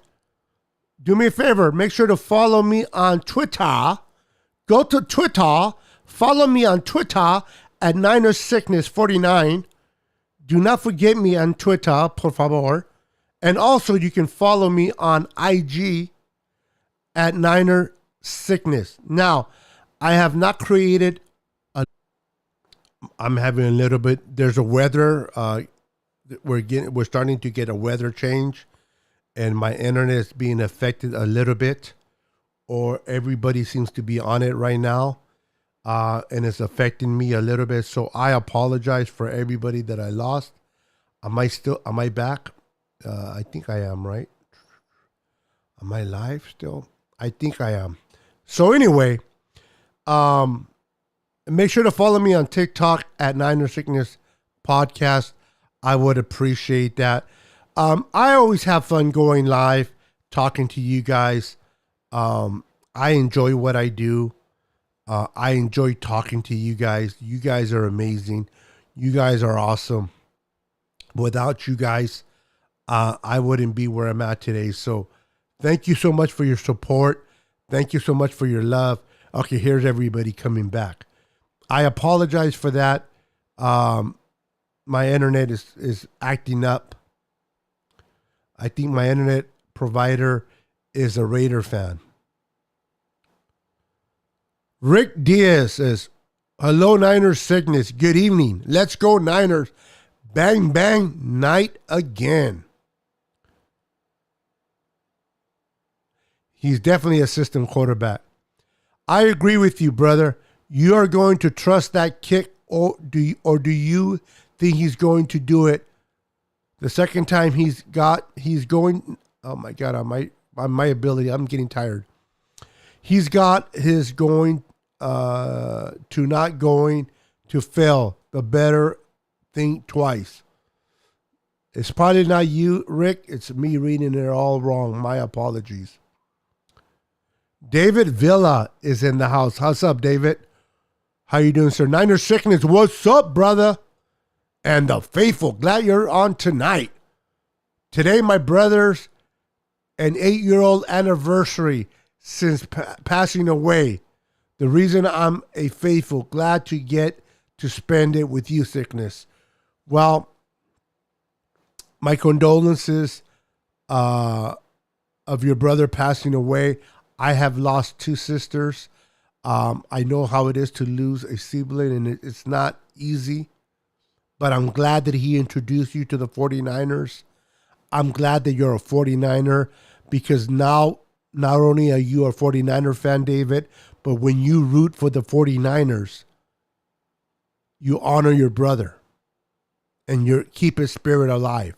do me a favor, make sure to follow me on Twitter. Go to Twitter, follow me on Twitter at NinerSickness49. Do not forget me on Twitter, por favor. And also, you can follow me on IG at Niner Sickness. Now, I have not created I'm having a little bit. There's a weather. We're starting to get a weather change, and my internet is being affected a little bit, or everybody seems to be on it right now, and it's affecting me a little bit. So I apologize for everybody that I lost. Am I back? I think I am, right? Am I live still? I think I am. So anyway, make sure to follow me on TikTok at Niner Sickness Podcast. I would appreciate that. I always have fun going live, talking to you guys. I enjoy what I do. I enjoy talking to you guys. You guys are amazing. You guys are awesome. Without you guys, I wouldn't be where I'm at today. So thank you so much for your support. Thank you so much for your love. Okay, here's everybody coming back. I apologize for that. My internet is acting up. I think my internet provider is a Raider fan. Rick Diaz says, hello, Niners Sickness. Good evening. Let's go, Niners. Bang, bang, night again. He's definitely a system quarterback. I agree with you, brother. You are going to trust that kick, or do you think he's going to do it the second time he's going? Oh my God, on my ability, I'm getting tired. He's got his going to not going to fail. The better think twice. It's probably not you, Rick. It's me reading it all wrong. My apologies. David Villa is in the house. How's up, David? How you doing, sir? Niner Sickness, what's up, brother? And the faithful, glad you're on tonight. Today, my brother's an 8-year-old anniversary since passing away. The reason I'm a faithful, glad to get to spend it with you, Sickness. Well, my condolences of your brother passing away. I have lost 2 sisters. I know how it is to lose a sibling, and it's not easy. But I'm glad that he introduced you to the 49ers. I'm glad that you're a 49er, because now not only are you a 49er fan, David, but when you root for the 49ers, you honor your brother and you keep his spirit alive.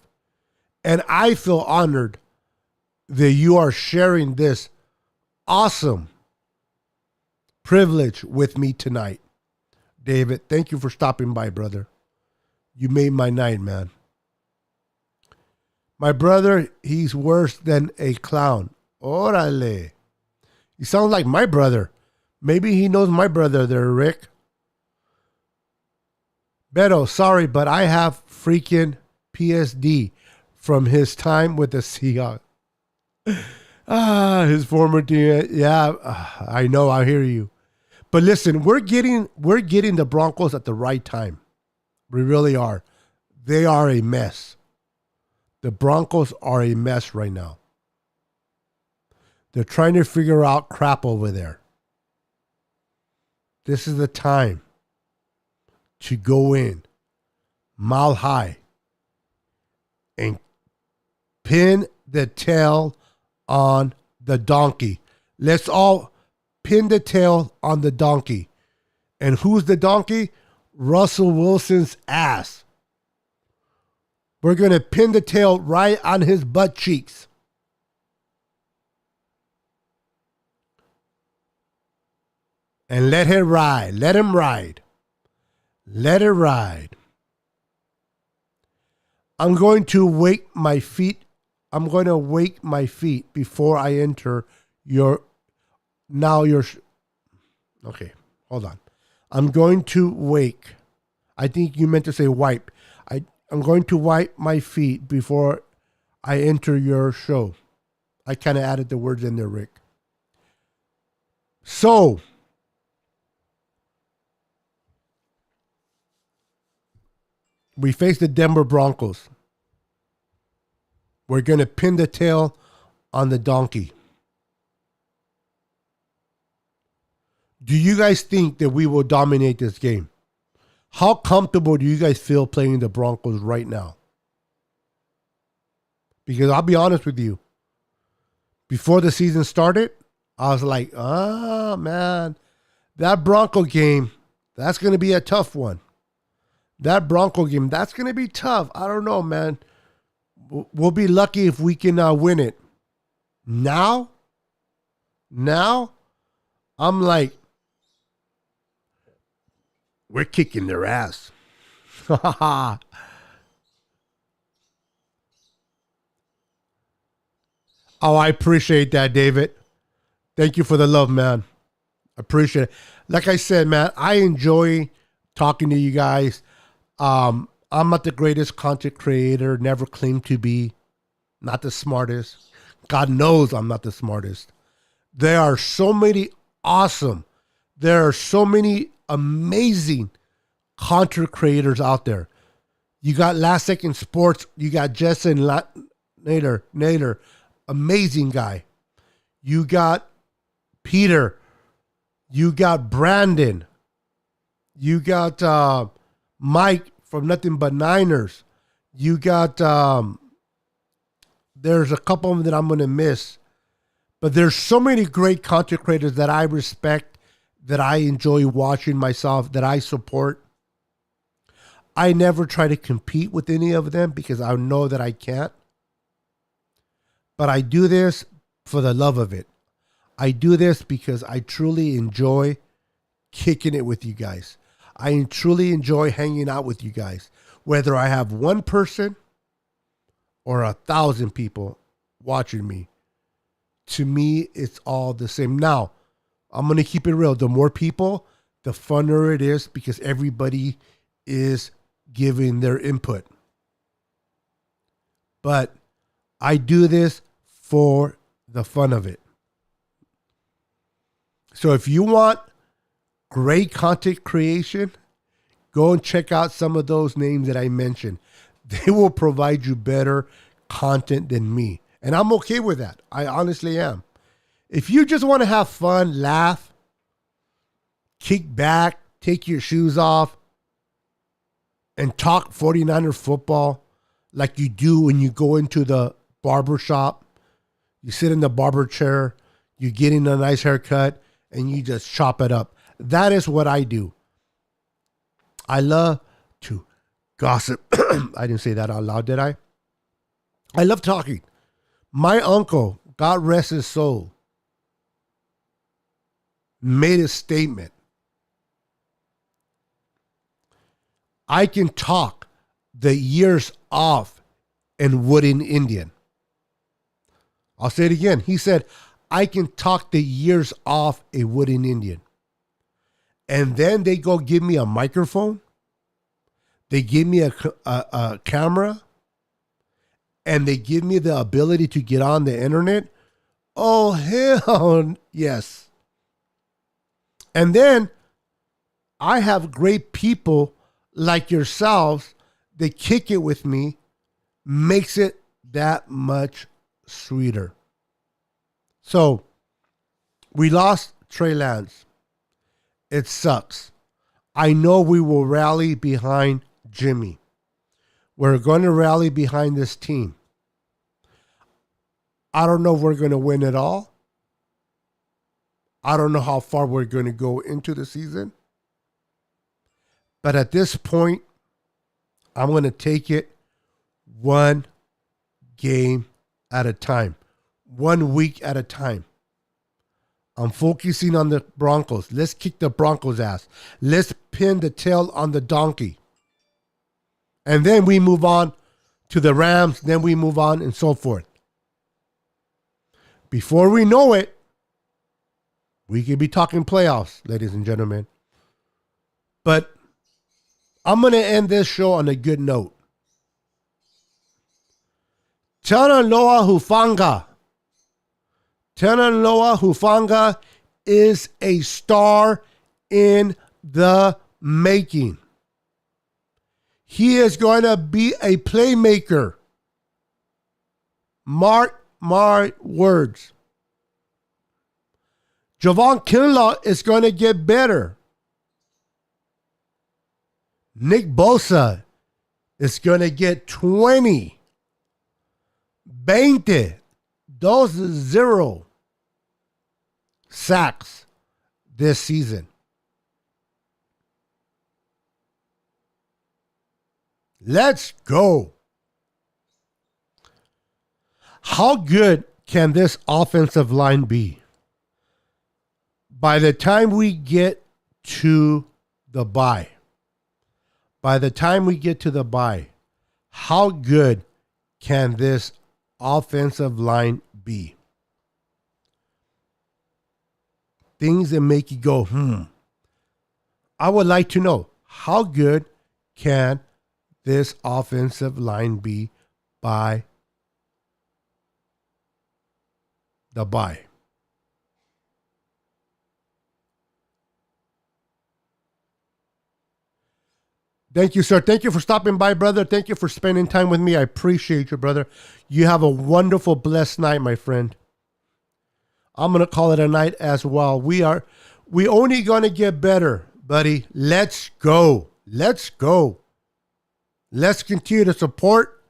And I feel honored that you are sharing this awesome privilege with me tonight. David, thank you for stopping by, brother. You made my night, man. My brother, he's worse than a clown. Orale. He sounds like my brother. Maybe he knows my brother there, Rick. Beto, sorry, but I have freaking PSD from his time with the Seahawks. His former team. Yeah, I know. I hear you. But listen, we're getting the Broncos at the right time. We really are. They are a mess. The Broncos are a mess right now. They're trying to figure out crap over there. This is the time to go in mile high and pin the tail on the donkey. Let's all pin the tail on the donkey. And who's the donkey? Russell Wilson's ass. We're going to pin the tail right on his butt cheeks. And let him ride. Let him ride. Let it ride. I'm going to wake my feet. I'm going to wake my feet before I enter your. Now your. Okay, hold on. I'm going to wake. I think you meant to say wipe. I'm going to wipe my feet before I enter your show. I kind of added the words in there, Rick. So, we face the Denver Broncos. We're going to pin the tail on the donkey. Do you guys think that we will dominate this game? How comfortable do you guys feel playing the Broncos right now? Because I'll be honest with you. Before the season started, I was like, oh, man, that Bronco game, that's going to be a tough one. That Bronco game, that's going to be tough. I don't know, man. We'll be lucky if we can win it. Now, I'm like, we're kicking their ass. Oh, I appreciate that, David. Thank you for the love, man. Appreciate it. Like I said, man, I enjoy talking to you guys. I'm not the greatest content creator, never claimed to be, not the smartest. God knows I'm not the smartest. There are so many amazing content creators out there. You got Last Second Sports, you got Justin Nader, amazing guy. You got Peter, you got Brandon, you got Mike from Nothing But Niners. You got, there's a couple of them that I'm going to miss. But there's so many great content creators that I respect, that I enjoy watching myself, that I support. I never try to compete with any of them because I know that I can't. But I do this for the love of it. I do this because I truly enjoy kicking it with you guys. I truly enjoy hanging out with you guys. Whether I have one person or 1,000 people watching me, to me, it's all the same. Now, I'm going to keep it real. The more people, the funner it is because everybody is giving their input. But I do this for the fun of it. So if you want great content creation, go and check out some of those names that I mentioned. They will provide you better content than me. And I'm okay with that. I honestly am. If you just want to have fun, laugh, kick back, take your shoes off, and talk 49er football like you do when you go into the barber shop, you sit in the barber chair, you get in a nice haircut, and you just chop it up. That is what I do. I love to gossip. I didn't say that out loud, did I? I love talking. My uncle, God rest his soul, made a statement. I can talk the years off in Wooden Indian. I'll say it again. He said, I can talk the years off a Wooden Indian. And then they go give me a microphone. They give me a camera. And they give me the ability to get on the internet. Oh, hell yes. And then I have great people like yourselves that kick it with me, makes it that much sweeter. So we lost Trey Lance. It sucks. I know we will rally behind Jimmy. We're going to rally behind this team. I don't know if we're going to win it all. I don't know how far we're going to go into the season. But at this point, I'm going to take it one game at a time, 1 week at a time. I'm focusing on the Broncos. Let's kick the Broncos' ass. Let's pin the tail on the donkey. And then we move on to the Rams. Then we move on and so forth. Before we know it, we could be talking playoffs, ladies and gentlemen. But I'm going to end this show on a good note. Talanoa Hufanga. Talanoa Hufanga is a star in the making. He is going to be a playmaker. Mark my words. Javon Kinlaw is going to get better. Nick Bosa is going to get 20. 20. Those 0 sacks this season. Let's go. How good can this offensive line be? By the time we get to the bye, how good can this offensive line be? Things that make you go, I would like to know, how good can this offensive line be by the bye? Thank you, sir. Thank you for stopping by, brother. Thank you for spending time with me. I appreciate you, brother. You have a wonderful, blessed night, my friend. I'm going to call it a night as well. We only going to get better, buddy. Let's go. Let's go. Let's continue to support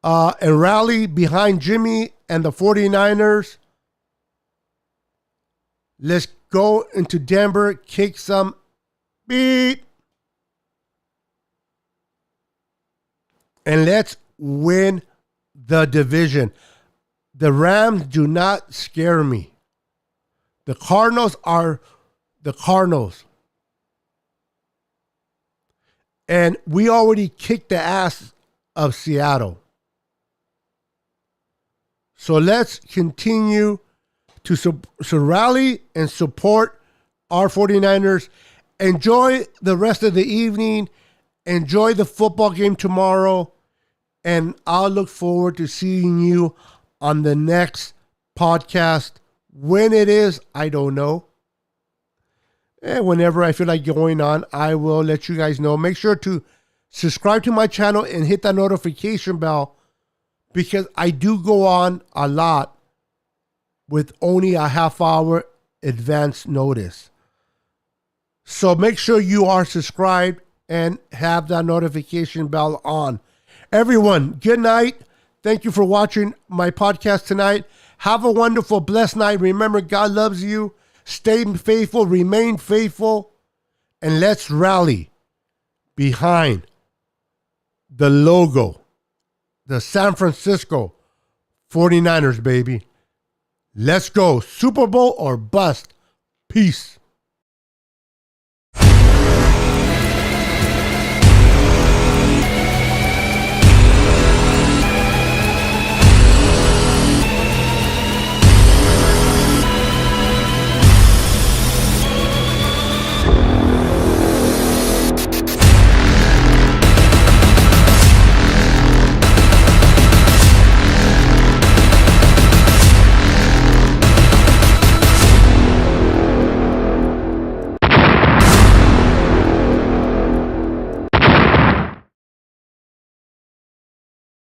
and rally behind Jimmy and the 49ers. Let's go into Denver, kick some beat. And let's win the division. The Rams do not scare me. The Cardinals are the Cardinals. And we already kicked the ass of Seattle. So let's continue to rally and support our 49ers. Enjoy the rest of the evening. Enjoy the football game tomorrow. And I'll look forward to seeing you on the next podcast. When it is, I don't know. And whenever I feel like going on, I will let you guys know. Make sure to subscribe to my channel and hit that notification bell, because I do go on a lot with only a half hour advance notice. So make sure you are subscribed and have that notification bell on. Everyone, good night. Thank you for watching my podcast tonight. Have a wonderful, blessed night. Remember, God loves you. Stay faithful, remain faithful, and let's rally behind the logo, the San Francisco 49ers, baby. Let's go. Super Bowl or bust. Peace.